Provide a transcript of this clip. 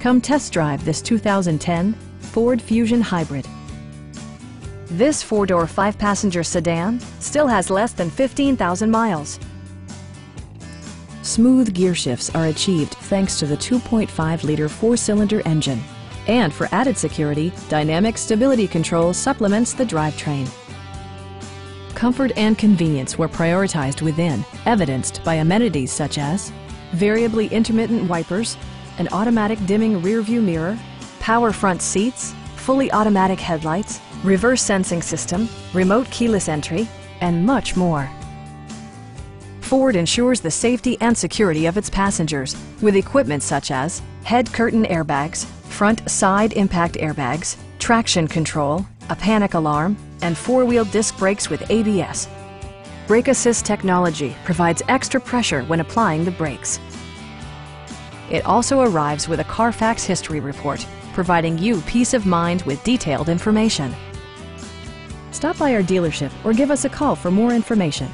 Come test drive this 2010 Ford Fusion Hybrid. This four-door, five-passenger sedan still has less than 15,000 miles. Smooth gear shifts are achieved thanks to the 2.5-liter four-cylinder engine. And for added security, dynamic stability control supplements the drivetrain. Comfort and convenience were prioritized within, evidenced by amenities such as variably intermittent wipers, an automatic dimming rear-view mirror, power front seats, fully automatic headlights, reverse sensing system, remote keyless entry, and much more. Ford ensures the safety and security of its passengers with equipment such as head curtain airbags, front side impact airbags, traction control, a panic alarm, and four-wheel disc brakes with ABS. Brake Assist technology provides extra pressure when applying the brakes. It also arrives with a Carfax history report, providing you peace of mind with detailed information. Stop by our dealership or give us a call for more information.